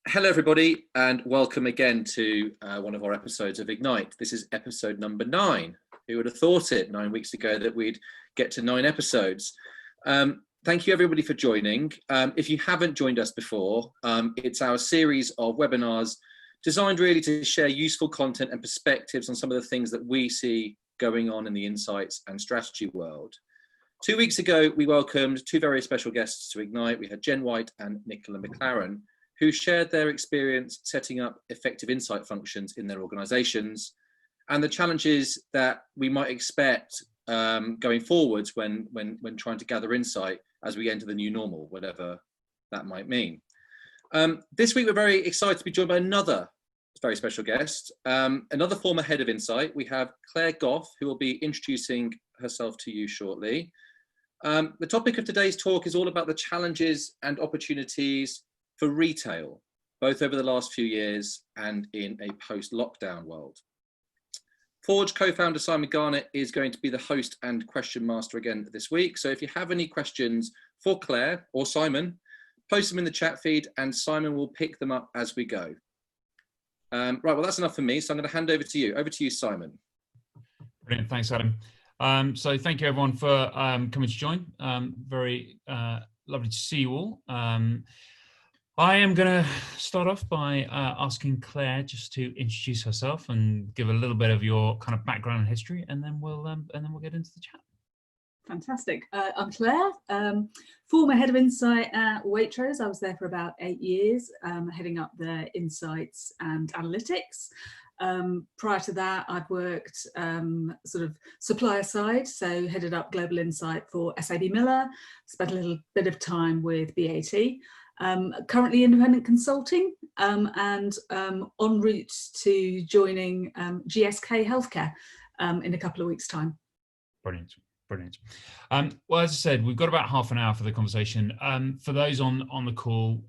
Hello, everybody, and welcome again to one of our episodes of Ignite. This is episode number 9. Who would have thought it 9 weeks ago that we'd get to 9 episodes? Thank you, everybody, for joining. If you haven't joined us before, it's our series of webinars designed really to share useful content and perspectives on some of the things that we see going on in the insights and strategy world. 2 weeks ago, we welcomed 2 very special guests to Ignite. We had Jen White and Nicola McLaren, who shared their experience setting up effective insight functions in their organisations and the challenges that we might expect going forwards when trying to gather insight as we enter the new normal, whatever that might mean. This week, we're very excited to be joined by another very special guest, another former head of insight. We have Clare Gough, who will be introducing herself to you shortly. The topic of today's talk is all about the challenges and opportunities for retail, both over the last few years and in a post-lockdown world. Forge co-founder Simon Garnett is going to be the host and question master again this week. So if you have any questions for Clare or Simon, post them in the chat feed and Simon will pick them up as we go. Right, well, that's enough for me. So I'm going to hand over to you. Over to you, Simon. Brilliant, thanks, Adam. So thank you everyone for coming to join. Very lovely to see you all. I am going to start off by asking Clare just to introduce herself and give a little bit of your kind of background and history, and then we'll get into the chat. Fantastic. I'm Clare, former head of insight at Waitrose. I was there for about 8 years, heading up their insights and analytics. Prior to that, I'd worked sort of supplier side, so headed up global insight for SAB Miller, spent a little bit of time with BAT. Currently independent consulting and en route to joining GSK Healthcare in a couple of weeks' time. Brilliant. Well, as I said, we've got about half an hour for the conversation. For those on the call,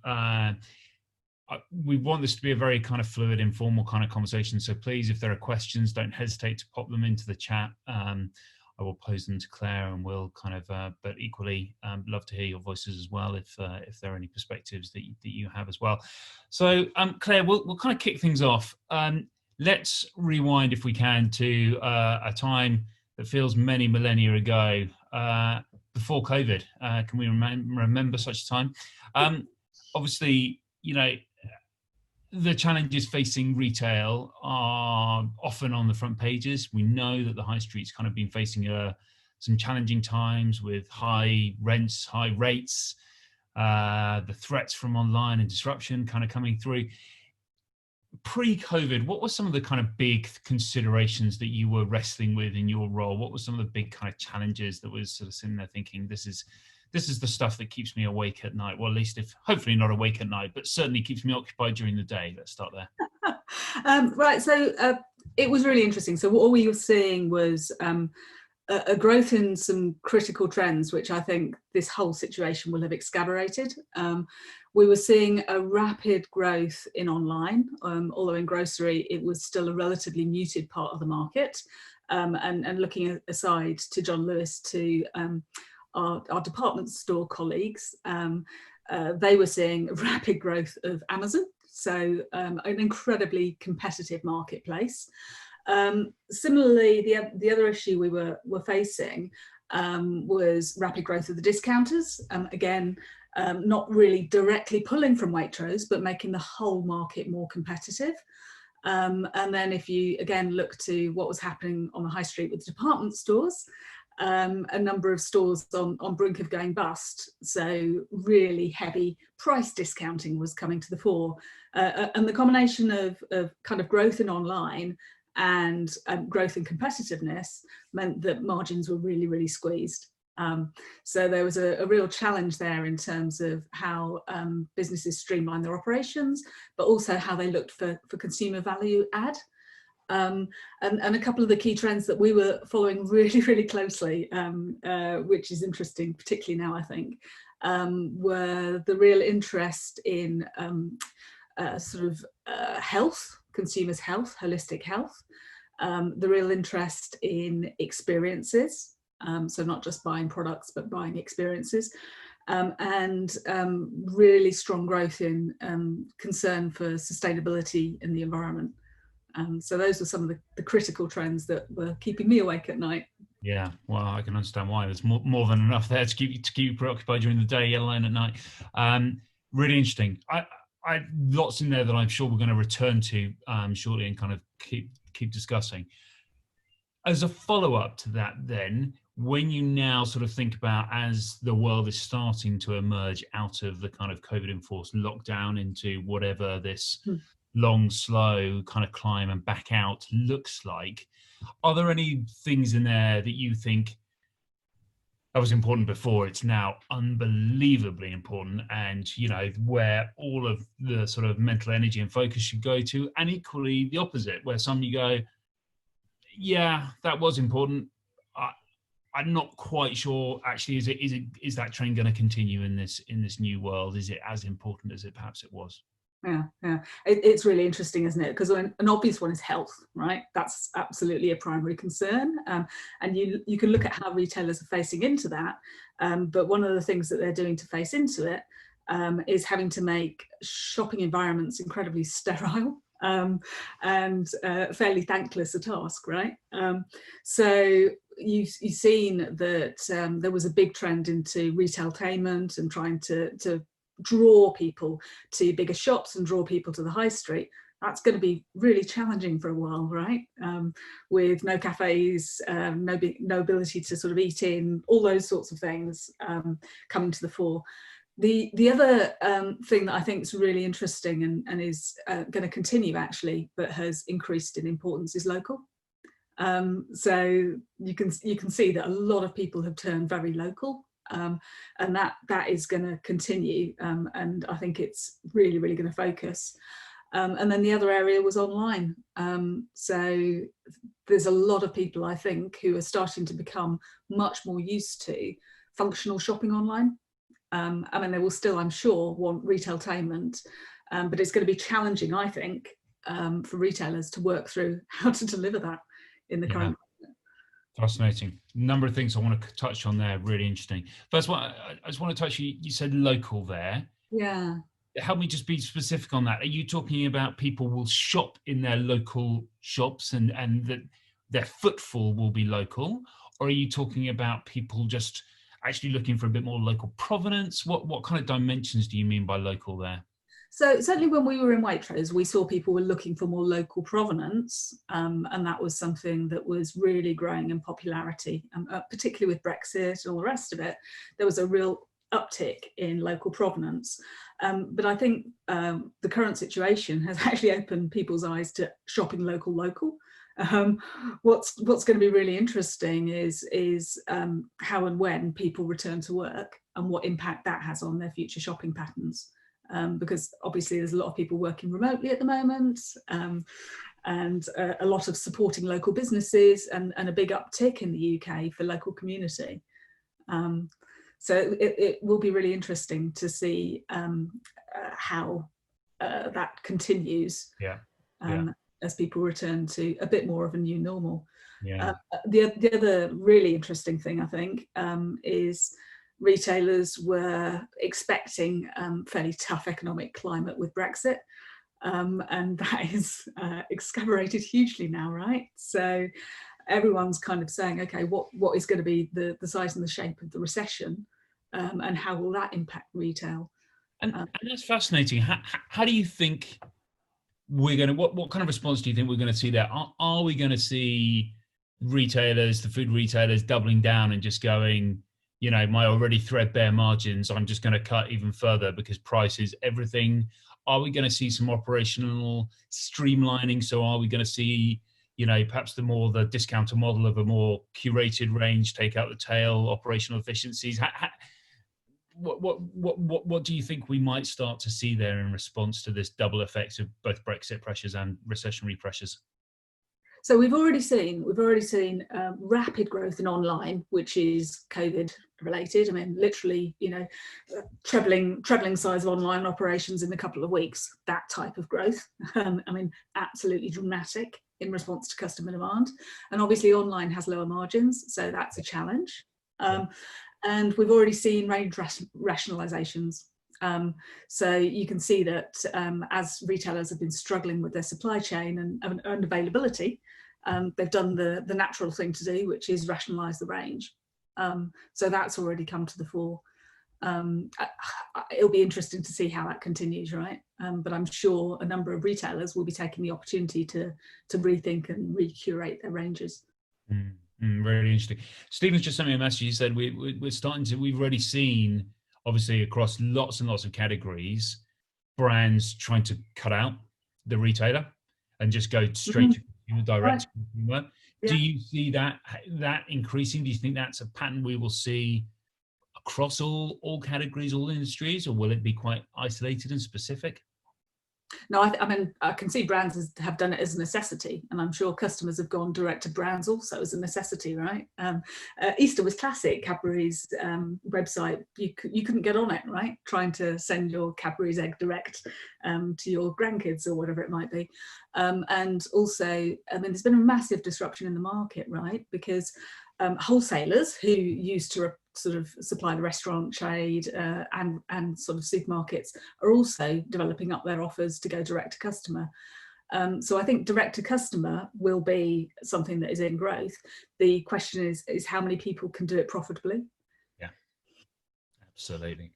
we want this to be a very kind of fluid, informal kind of conversation. So please, if there are questions, don't hesitate to pop them into the chat. I will pose them to Clare and we'll kind of, but equally love to hear your voices as well if there are any perspectives that you have as well. So Clare, we'll kind of kick things off. Let's rewind, if we can, to a time that feels many millennia ago, before COVID. Can we remember such a time? Obviously, you know, the challenges facing retail are often on the front pages. We know that the high street's kind of been facing some challenging times with high rents, high rates, the threats from online and disruption kind of coming through. Pre-COVID, what were some of the kind of big considerations that you were wrestling with in your role? What were some of the big kind of challenges that was sort of sitting there thinking, this is the stuff that keeps me awake at night? Well, at least if hopefully not awake at night, but certainly keeps me occupied during the day. Let's start there. Right, so it was really interesting. So what we were seeing was a growth in some critical trends, which I think this whole situation will have exacerbated. We were seeing a rapid growth in online, although in grocery it was still a relatively muted part of the market. And looking aside to John Lewis, to our department store colleagues, they were seeing rapid growth of Amazon, so an incredibly competitive marketplace. Similarly, the other issue we were facing was rapid growth of the discounters. Again, not really directly pulling from Waitrose, but making the whole market more competitive. And then if you again look to what was happening on the high street with department stores, a number of stores on brink of going bust, so really heavy price discounting was coming to the fore, and the combination of kind of growth in online and growth in competitiveness meant that margins were really squeezed. So there was a real challenge there in terms of how businesses streamline their operations, but also how they looked for consumer value add. And a couple of the key trends that we were following really closely, which is interesting, particularly now, I think, were the real interest in health, consumers' health, holistic health, the real interest in experiences, so not just buying products, but buying experiences, and really strong growth in concern for sustainability in the environment. So those were some of the critical trends that were keeping me awake at night. Yeah, well, I can understand why. There's more than enough there to keep you preoccupied during the day, let alone at night. Really interesting. I lots in there that I'm sure we're going to return to shortly and kind of keep discussing. As a follow-up to that, then, when you now sort of think about, as the world is starting to emerge out of the kind of COVID-enforced lockdown into whatever this long, slow kind of climb and back out looks like, are there any things in there that you think that was important before, it's now unbelievably important, and, you know, where all of the sort of mental energy and focus should go to, and equally the opposite, where some you go, yeah, that was important, I'm not quite sure actually, is that trend going to continue in this new world? Is it as important as it perhaps it was? Yeah. It's really interesting, isn't it? Because an obvious one is health, right? That's absolutely a primary concern. And you can look at how retailers are facing into that. But one of the things that they're doing to face into it is having to make shopping environments incredibly sterile and fairly thankless a task, right? So you've seen that there was a big trend into retailtainment and trying to draw people to bigger shops and draw people to the high street. That's going to be really challenging for a while, right? With no cafes, no ability to sort of eat in, all those sorts of things coming to the fore. The other thing that I think is really interesting and is going to continue actually, but has increased in importance, is local. So you can see that a lot of people have turned very local. And that is going to continue, and I think it's really going to focus. And then the other area was online. So there's a lot of people, I think, who are starting to become much more used to functional shopping online. I mean, they will still, I'm sure, want retailtainment, but it's going to be challenging, I think, for retailers to work through how to deliver that in the current. Fascinating. Number of things I want to touch on there. Really interesting. First one, I just want to touch, you said local there. Yeah. Help me just be specific on that. Are you talking about people will shop in their local shops and that their footfall will be local? Or are you talking about people just actually looking for a bit more local provenance? What kind of dimensions do you mean by local there? So certainly when we were in Waitrose, we saw people were looking for more local provenance, and that was something that was really growing in popularity, particularly with Brexit and all the rest of it. There was a real uptick in local provenance. But I think the current situation has actually opened people's eyes to shopping local. What's going to be really interesting is how and when people return to work and what impact that has on their future shopping patterns. Because obviously there's a lot of people working remotely at the moment, and a lot of supporting local businesses and a big uptick in the UK for local community. So it will be really interesting to see how that continues as people return to a bit more of a new normal. The other really interesting thing, I think, is retailers were expecting fairly tough economic climate with Brexit, and that is excavated hugely now, right? So everyone's kind of saying, okay, what is going to be the size and the shape of the recession, and how will that impact retail? And that's fascinating. How do you think we're going to, what kind of response do you think we're going to see there? Are we going to see retailers, the food retailers, doubling down and just going, you know, my already threadbare margins, I'm just going to cut even further because price is everything? Are we going to see some operational streamlining? So are we going to see, you know, perhaps the discounter model of a more curated range, take out the tail, operational efficiencies? What do you think we might start to see there in response to this double effect of both Brexit pressures and recessionary pressures? So we've already seen rapid growth in online, which is COVID related. I mean, literally, you know, trebling size of online operations in a couple of weeks. That type of growth. I mean, absolutely dramatic in response to customer demand. And obviously, online has lower margins, so that's a challenge. And we've already seen range rationalizations. So you can see that as retailers have been struggling with their supply chain and availability, they've done the natural thing to do, which is rationalize the range. So that's already come to the fore. It'll be interesting to see how that continues, right? But I'm sure a number of retailers will be taking the opportunity to rethink and recurate their ranges. Really interesting. Stephen's just sent me a message. He said we've already seen, obviously across lots and lots of categories, brands trying to cut out the retailer and just go straight to consumer, direct to consumer. Yeah. Do you see that increasing? Do you think that's a pattern we will see across all categories, all industries, or will it be quite isolated and specific? No, I mean, I can see brands have done it as a necessity, and I'm sure customers have gone direct to brands also as a necessity, right? Easter was classic. Cadbury's website, you couldn't get on it, right? Trying to send your Cadbury's egg direct to your grandkids or whatever it might be. And also, I mean, there's been a massive disruption in the market, right? Because wholesalers who used to sort of supply the restaurant trade and sort of supermarkets are also developing up their offers to go direct to customer. So I think direct to customer will be something that is in growth. The question is how many people can do it profitably? Yeah, absolutely.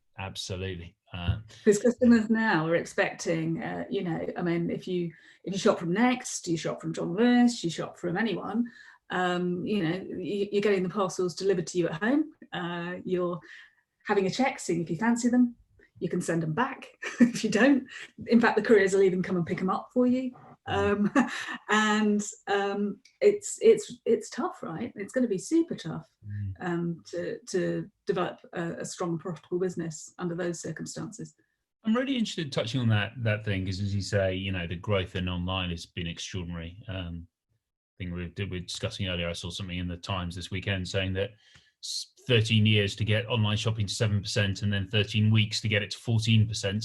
Because customers now are expecting, you know, I mean, if you shop from Next, you shop from John Lewis, you shop from anyone, you know, you're getting the parcels delivered to you at home. You're having a check, seeing if you fancy them. You can send them back if you don't. In fact, the couriers will even come and pick them up for you. And it's tough, right? It's going to be super tough to develop a strong, profitable business under those circumstances. I'm really interested in touching on that thing, because as you say, you know, the growth in online has been extraordinary. Thing we were discussing earlier, I saw something in the Times this weekend saying that 13 years to get online shopping to 7%, and then 13 weeks to get it to 14%.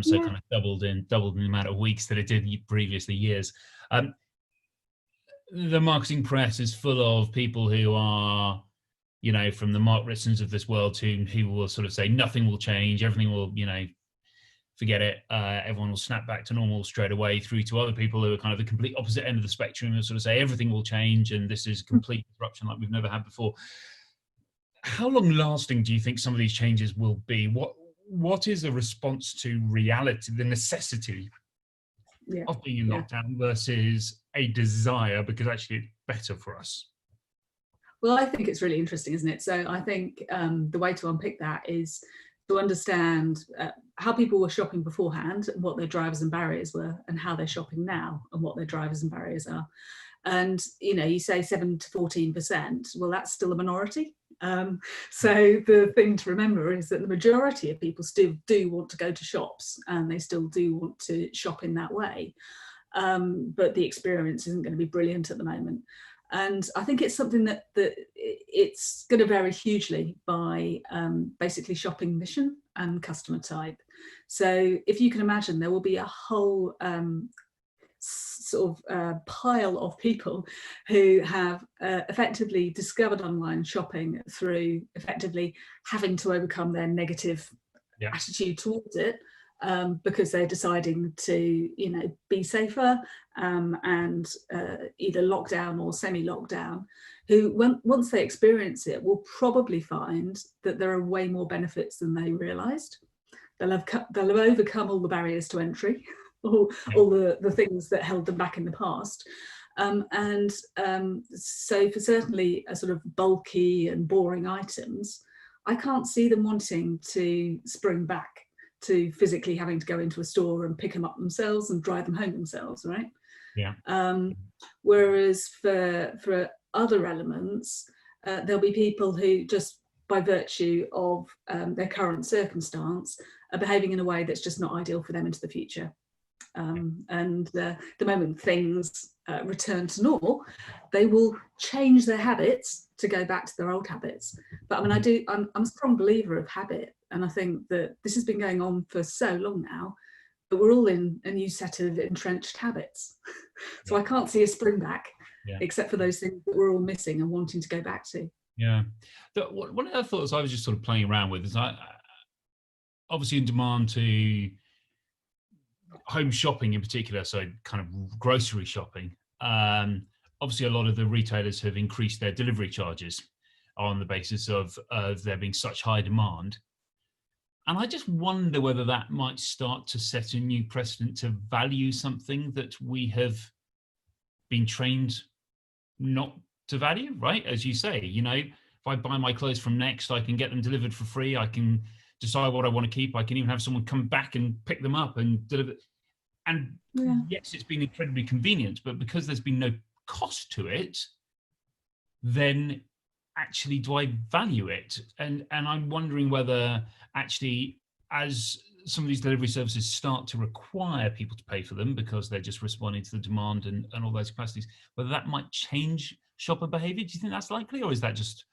So kind of doubled in the amount of weeks that it did previously years. The marketing press is full of people who are, you know, from the Mark Ritsons of this world who will sort of say nothing will change, everything will, you know, forget it, everyone will snap back to normal straight away, through to other people who are kind of the complete opposite end of the spectrum and sort of say everything will change and this is complete disruption like we've never had before. How long lasting do you think some of these changes will be? What is a response to reality, the necessity of being in lockdown versus a desire because actually it's better for us? Well, I think it's really interesting, isn't it? So I think the way to unpick that is to understand how people were shopping beforehand, what their drivers and barriers were, and how they're shopping now and what their drivers and barriers are. And, you know, you say 7 to 14%, well, that's still a minority. So the thing to remember is that the majority of people still do want to go to shops and they still do want to shop in that way. But the experience isn't going to be brilliant at the moment. And I think it's something that it's going to vary hugely by basically shopping mission and customer type. So if you can imagine, there will be a whole sort of pile of people who have effectively discovered online shopping through effectively having to overcome their negative attitude towards it. Because they're deciding to, you know, be safer and either lockdown or semi-lockdown, who once they experience it will probably find that there are way more benefits than they realised. They'll have overcome all the barriers to entry, all the things that held them back in the past. So for certainly a sort of bulky and boring items, I can't see them wanting to spring back to physically having to go into a store and pick them up themselves and drive them home themselves, right? Yeah. Whereas for other elements, there'll be people who just by virtue of their current circumstance are behaving in a way that's just not ideal for them into the future. And the moment things return to normal, they will change their habits to go back to their old habits. But I mean, I'm a strong believer of habit. And I think that this has been going on for so long now, but we're all in a new set of entrenched habits. So I can't see a spring back, except for those things that we're all missing and wanting to go back to. Yeah. One of the thoughts I was just sort of playing around with is obviously in demand to home shopping in particular, so kind of grocery shopping. Obviously, a lot of the retailers have increased their delivery charges on the basis of there being such high demand. And I just wonder whether that might start to set a new precedent to value something that we have been trained not to value, right? As you say, if I buy my clothes from Next, I can get them delivered for free. I can decide what I want to keep. I can even have someone come back and pick them up and deliver. And yes, it's been incredibly convenient, but because there's been no cost to it, then actually do I value it? And I'm wondering whether actually, as some of these delivery services start to require people to pay for them because they're just responding to the demand and all those capacities, whether that might change shopper behavior. Do you think that's likely, or is that just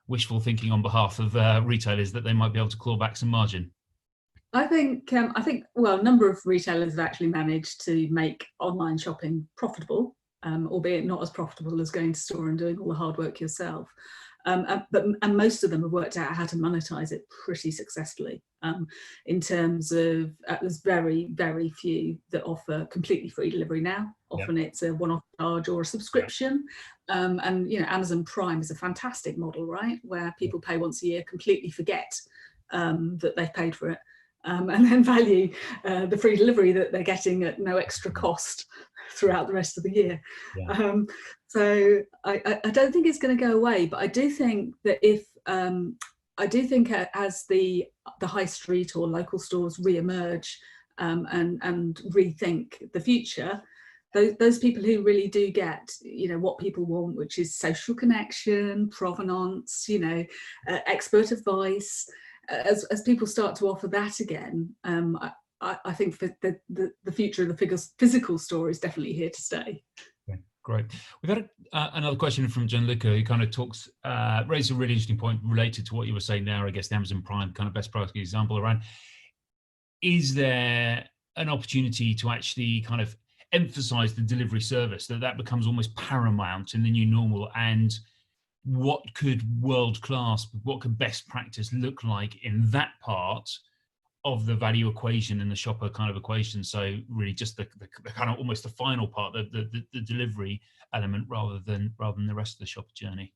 wishful thinking on behalf of retailers that they might be able to claw back some margin? I think well, a number of retailers have actually managed to make online shopping profitable, albeit not as profitable as going to store and doing all the hard work yourself. But most of them have worked out how to monetize it pretty successfully. In terms of there's very, very few that offer completely free delivery now. Often it's a one-off charge or a subscription. And Amazon Prime is a fantastic model, right, where people pay once a year, completely forget that they've paid for it. And then value the free delivery that they're getting at no extra cost throughout the rest of the year. Yeah. So I don't think it's going to go away, but I do think that as the high street or local stores re-emerge and rethink the future, those people who really do get what people want, which is social connection, provenance, expert advice. As people start to offer that again, I think the future of the physical store is definitely here to stay. Okay, great. We've had another question from Gianluca, who kind of raised a really interesting point related to what you were saying there. I guess the Amazon Prime kind of best practice example around, is there an opportunity to actually kind of emphasize the delivery service, that becomes almost paramount in the new normal, and what could best practice look like in that part of the value equation and the shopper kind of equation? So really just the kind of almost the final part, the delivery element rather than the rest of the shopper journey.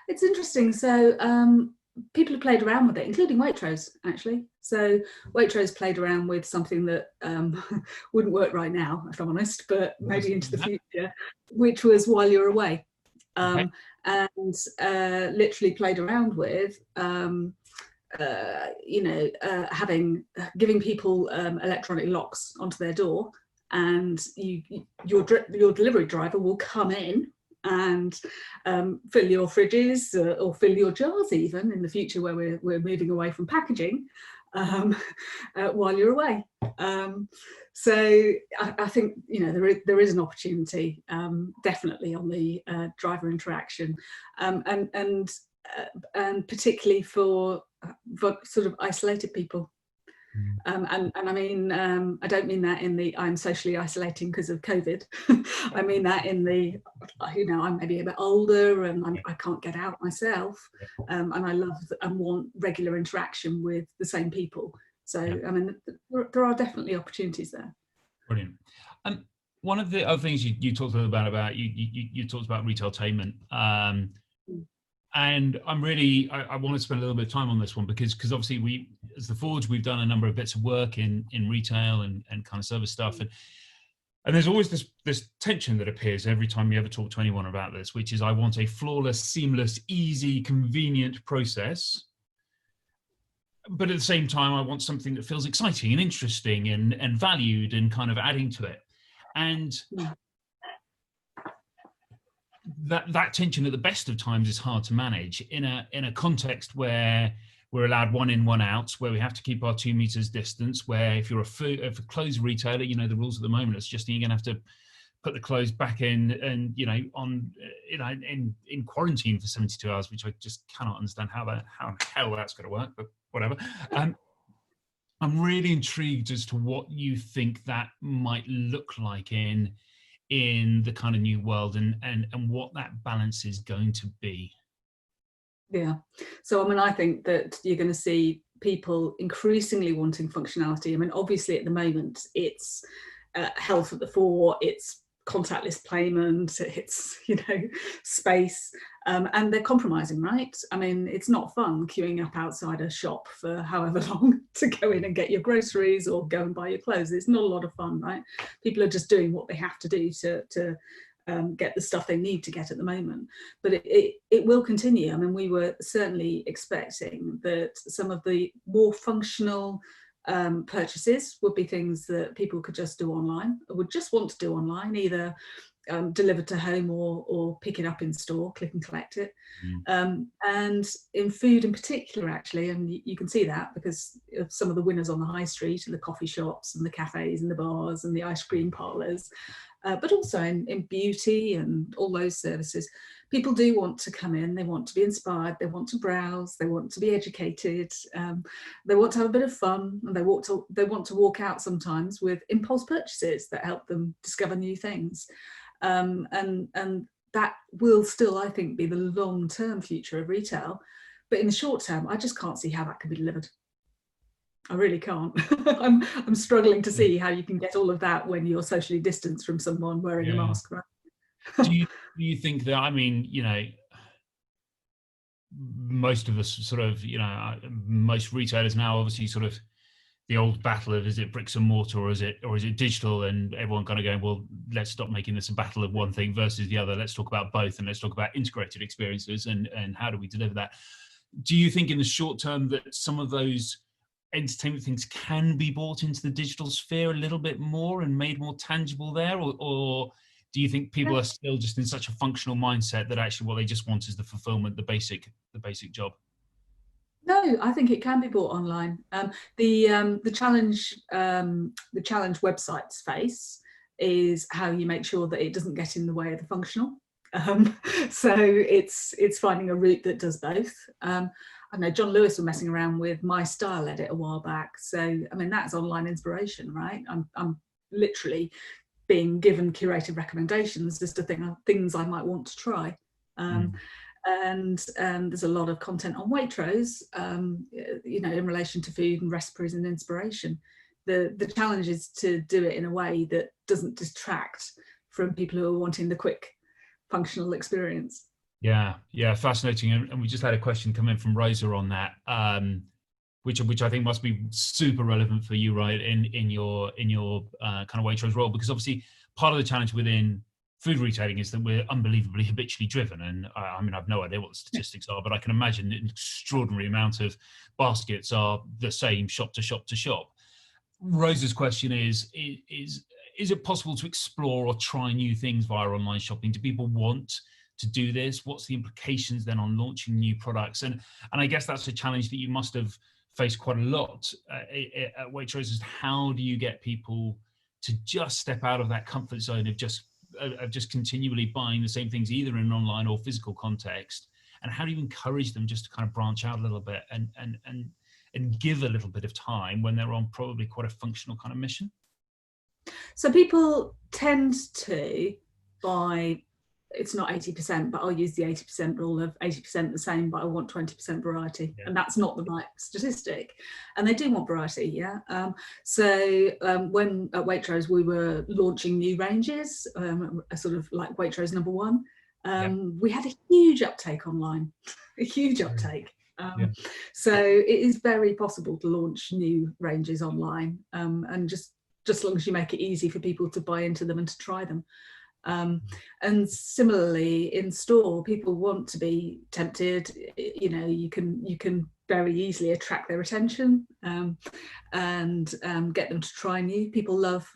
It's interesting. So people have played around with it, including Waitrose, actually. So Waitrose played around with something that wouldn't work right now, if I'm honest, but maybe into the future, which was while you're away. Okay. And literally played around with, giving people electronic locks onto their door, and your delivery driver will come in and fill your fridges or fill your jars, even in the future where we're moving away from packaging, while you're away. So I think there is an opportunity, definitely on the driver interaction, and particularly for sort of isolated people. And I mean, I don't mean that in the I'm socially isolating because of COVID. I mean that in the, I'm maybe a bit older and I can't get out myself, and I love and want regular interaction with the same people. So I mean, there are definitely opportunities there. Brilliant. One of the other things you talked a little about you talked about retailtainment. And I want to spend a little bit of time on this one because obviously we, as the Forge, we've done a number of bits of work in retail and kind of service stuff. And there's always this tension that appears every time you ever talk to anyone about this, which is I want a flawless, seamless, easy, convenient process. But at the same time, I want something that feels exciting and interesting and valued and kind of adding to it. And that tension at the best of times is hard to manage in a context where we're allowed one in, one out, where we have to keep our 2 meters distance, where if you're a clothes retailer, the rules at the moment, it's just you're going to have to put the clothes back in and, in quarantine for 72 hours, which I just cannot understand how hell that's going to work, but whatever. I'm really intrigued as to what you think that might look like in the kind of new world and what that balance is going to be. Yeah. So, I mean, I think that you're going to see people increasingly wanting functionality. I mean, obviously at the moment it's health at the fore, it's contactless payment, it's, you know, space, and they're compromising, right? I mean, it's not fun queuing up outside a shop for however long to go in and get your groceries or go and buy your clothes. It's not a lot of fun, right? People are just doing what they have to do to get the stuff they need to get at the moment. But it will continue. I mean, we were certainly expecting that some of the more functional purchases would be things that people could just do online, or would just want to do online, either delivered to home or pick it up in store, click and collect it. And in food in particular, actually, and you can see that because of some of the winners on the high street, and the coffee shops and the cafes and the bars and the ice cream parlours, but also in beauty and all those services. People do want to come in, they want to be inspired, they want to browse, they want to be educated, they want to have a bit of fun, and they want to walk out sometimes with impulse purchases that help them discover new things. And that will still, I think, be the long-term future of retail. But in the short term, I just can't see how that can be delivered. I really can't. I'm struggling to see how you can get all of that when you're socially distanced from someone wearing a mask. Right? Do you think that, I mean, you know, most of us sort of, you know, most retailers now obviously sort of the old battle of, is it bricks and mortar or is it digital, and everyone kind of going, well, let's stop making this a battle of one thing versus the other. Let's talk about both, and let's talk about integrated experiences and how do we deliver that. Do you think in the short term that some of those entertainment things can be brought into the digital sphere a little bit more and made more tangible there, or do you think people are still just in such a functional mindset that actually what they just want is the fulfillment, the basic job? No, I think it can be bought online. The challenge websites face is how you make sure that it doesn't get in the way of the functional. So it's finding a route that does both. I know John Lewis was messing around with My Style Edit a while back. So I mean, that's online inspiration, right? I'm literally being given curated recommendations as to things I might want to try. And there's a lot of content on Waitrose, you know, in relation to food and recipes and inspiration. The challenge is to do it in a way that doesn't distract from people who are wanting the quick functional experience. Yeah, fascinating. And we just had a question come in from Rosa on that, which I think must be super relevant for you, right, in your kind of Waitrose role, because obviously part of the challenge within food retailing is that we're unbelievably habitually driven. And I mean, I've no idea what the statistics are, but I can imagine an extraordinary amount of baskets are the same shop to shop to shop. Rosa's question is it possible to explore or try new things via online shopping? Do people want to do this? What's the implications then on launching new products? And I guess that's a challenge that you must have faced quite a lot at Waitrose, is how do you get people to just step out of that comfort zone of just continually buying the same things, either in an online or physical context? And how do you encourage them just to kind of branch out a little bit and give a little bit of time when they're on probably quite a functional kind of mission? So people tend to buy, it's not 80%, but I'll use the 80% rule of 80% the same, but I want 20% variety. Yeah. And that's not the right statistic. And they do want variety, yeah. So when at Waitrose we were launching new ranges, sort of like Waitrose number 1, we had a huge uptake online, a huge uptake. So it is very possible to launch new ranges online, and just as long as you make it easy for people to buy into them and to try them. And similarly in store, people want to be tempted. You know, you can very easily attract their attention and get them to try new. People love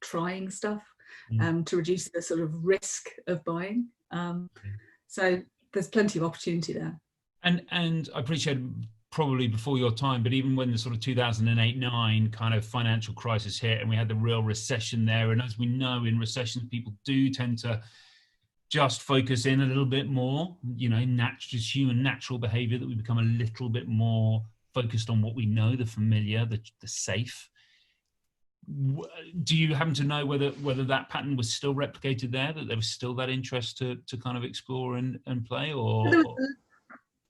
trying stuff to reduce the sort of risk of buying. So there's plenty of opportunity there. And I appreciate probably before your time, but even when the sort of 2008-9 kind of financial crisis hit and we had the real recession there, and as we know in recessions, people do tend to just focus in a little bit more, you know, just human natural behavior, that we become a little bit more focused on what we know, the familiar, the safe. Do you happen to know whether that pattern was still replicated there, that there was still that interest to kind of explore and play, or?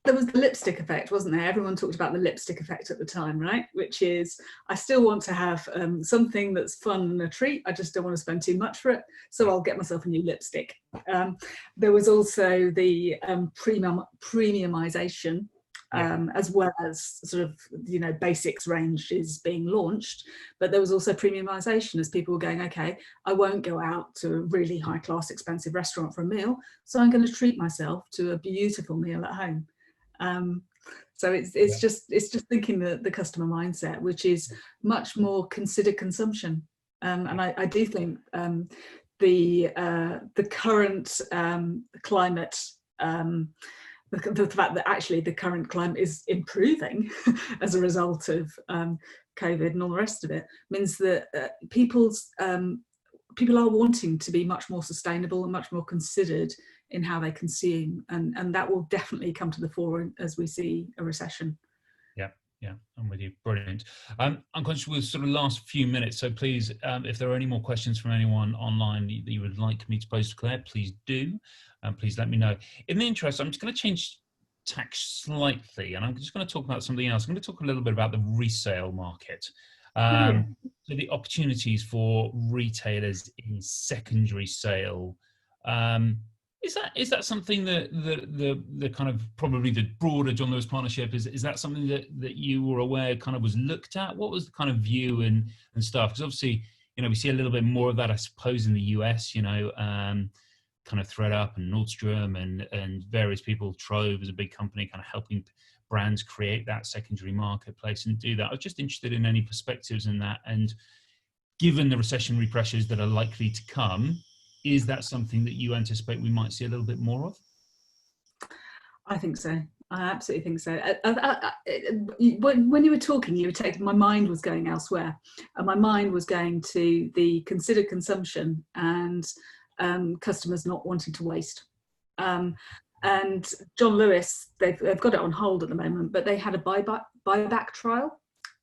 there was the lipstick effect, wasn't there? Everyone talked about the lipstick effect at the time, right? Which is, I still want to have something that's fun and a treat. I just don't want to spend too much for it. So I'll get myself a new lipstick. There was also the premiumization, as well as sort of, basics range is being launched. But there was also premiumization as people were going, okay, I won't go out to a really high class, expensive restaurant for a meal. So I'm going to treat myself to a beautiful meal at home. So it's just thinking the customer mindset, which is much more considered consumption. And I do think the current climate, the fact that actually the current climate is improving as a result of COVID and all the rest of it, means that people are wanting to be much more sustainable and much more considered in how they consume, and that will definitely come to the fore as we see a recession. Yeah, I'm with you. Brilliant. I'm conscious we're sort of last few minutes, so please, if there are any more questions from anyone online that you would like me to pose to Claire, please do. Please let me know. In the interest, I'm just going to change tack slightly, and I'm just going to talk about something else. I'm going to talk a little bit about the resale market. So the opportunities for retailers in secondary sale. Is that something that the kind of probably the broader John Lewis partnership is that something that you were aware kind of was looked at? What was the kind of view and stuff? Because obviously, we see a little bit more of that, I suppose, in the US. Kind of ThredUp and Nordstrom and various people. Trove is a big company, kind of helping brands create that secondary marketplace and do that. I was just interested in any perspectives in that, and given the recessionary pressures that are likely to come, is that something that you anticipate we might see a little bit more of? I think so. I absolutely think so. When you were talking, my mind was going elsewhere, and my mind was going to the considered consumption and customers not wanting to waste. And John Lewis, they've got it on hold at the moment, but they had a buyback trial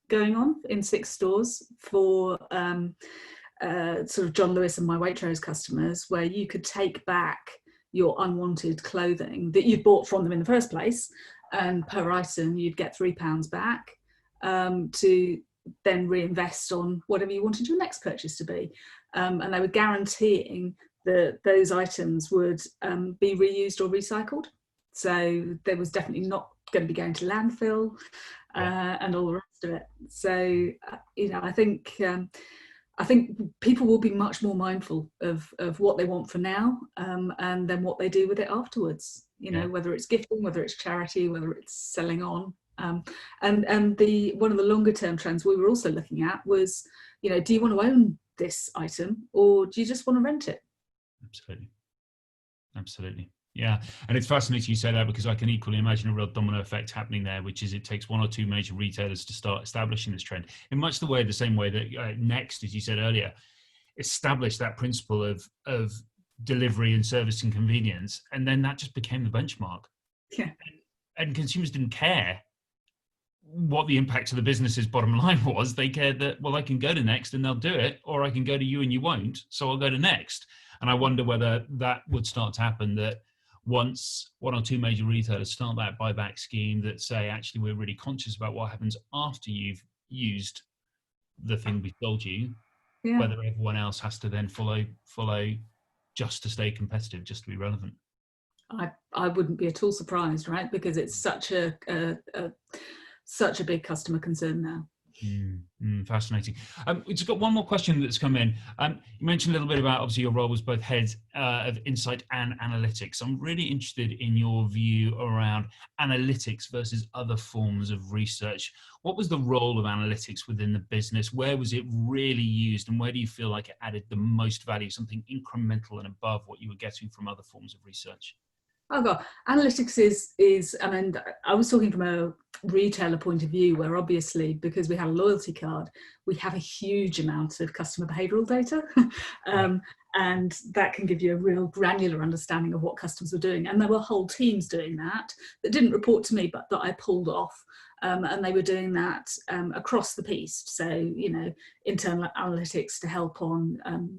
going on in 6 stores for sort of John Lewis and my Waitrose customers, where you could take back your unwanted clothing that you'd bought from them in the first place, and per item you'd get £3 back to then reinvest on whatever you wanted your next purchase to be. And they were guaranteeing that those items would be reused or recycled. So there was definitely not going to be going to landfill and all the rest of it. So, I think people will be much more mindful of what they want for now, and then what they do with it afterwards. Whether it's gifting, whether it's charity, whether it's selling on. And one of the longer term trends we were also looking at was, do you want to own this item or do you just want to rent it? Absolutely. Yeah, and it's fascinating you say that, because I can equally imagine a real domino effect happening there, which is it takes 1 or 2 major retailers to start establishing this trend in much the same way that Next, as you said earlier, established that principle of delivery and service and convenience, and then that just became the benchmark. Yeah, and consumers didn't care what the impact to the business's bottom line was. They cared that, well, I can go to Next and they'll do it, or I can go to you and you won't, so I'll go to Next. And I wonder whether that would start to happen, that once 1 or 2 major retailers start that buyback scheme that say, actually, we're really conscious about what happens after you've used the thing we sold you, whether everyone else has to then follow just to stay competitive, just to be relevant. I wouldn't be at all surprised, right? Because it's such a big customer concern now. Fascinating. We've just got one more question that's come in. You mentioned a little bit about, obviously, your role was both head of insight and analytics. I'm really interested in your view around analytics versus other forms of research. What was the role of analytics within the business? Where was it really used, and where do you feel like it added the most value, something incremental and above what you were getting from other forms of research? Oh God, analytics is, I mean, I was talking from a retailer point of view, where obviously, because we have a loyalty card, we have a huge amount of customer behavioural data, and that can give you a real granular understanding of what customers were doing. And there were whole teams doing that didn't report to me, but that I pulled off and they were doing that across the piece. So, you know, internal analytics to help on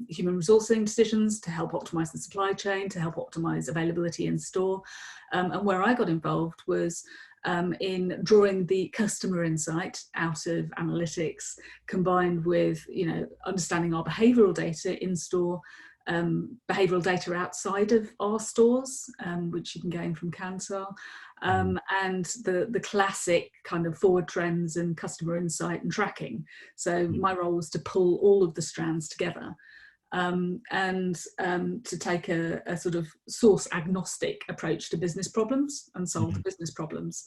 human resourcing decisions, to help optimize the supply chain, to help optimize availability in store. And where I got involved was in drawing the customer insight out of analytics, combined with, you know, understanding our behavioural data in store, behavioural data outside of our stores, which you can gain from Kantar, and the classic kind of forward trends and customer insight and tracking. So my role was to pull all of the strands together, and to take a sort of source agnostic approach to business problems and solve the business problems.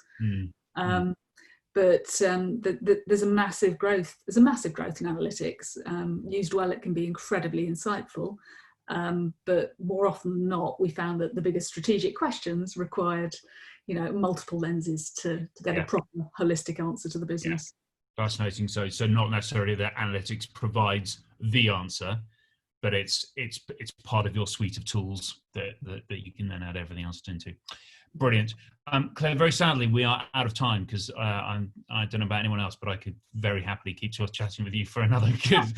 But there's a massive growth. There's a massive growth in analytics. Used well, it can be incredibly insightful. But more often than not, we found that the biggest strategic questions required, you know, multiple lenses to get a proper holistic answer to the business. Fascinating. So not necessarily that analytics provides the answer, but it's part of your suite of tools that you can then add everything else into. Brilliant. Claire, very sadly, we are out of time, because I don't know about anyone else, but I could very happily keep chatting with you for another good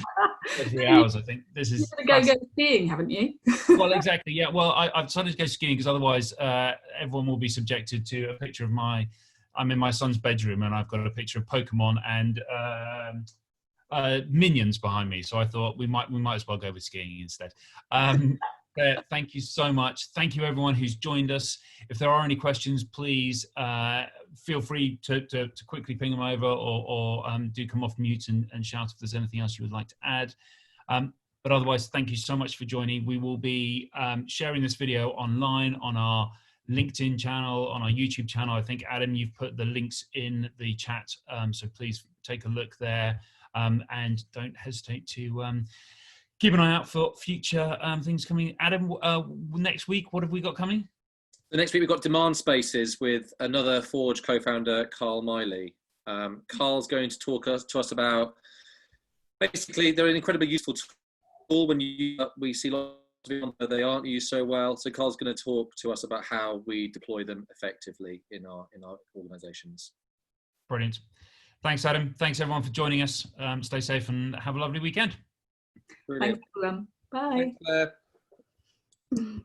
3 hours. I think this is. You're going to go skiing, haven't you? Well, exactly. Yeah. Well, I've decided to go skiing because otherwise everyone will be subjected to a picture of I'm in my son's bedroom and I've got a picture of Pokemon and minions behind me. So I thought we might as well go with skiing instead. Thank you so much. Thank you everyone who's joined us. If there are any questions, please feel free to quickly ping them over, or do come off mute and shout if there's anything else you would like to add. But otherwise, thank you so much for joining. We will be sharing this video online on our LinkedIn channel, on our YouTube channel. I think, Adam, you've put the links in the chat, so please take a look there, and don't hesitate to keep an eye out for future things coming. Adam, next week, what have we got coming? The next week we've got Demand Spaces with another Forge co-founder, Carl Miley. Carl's going to talk to us about, basically, they're an incredibly useful tool when we see lots of them, but they aren't used so well. So Carl's going to talk to us about how we deploy them effectively in our organisations. Brilliant. Thanks, Adam. Thanks everyone for joining us. Stay safe and have a lovely weekend. Brilliant. Thanks, everyone. Bye. Thanks, Claire.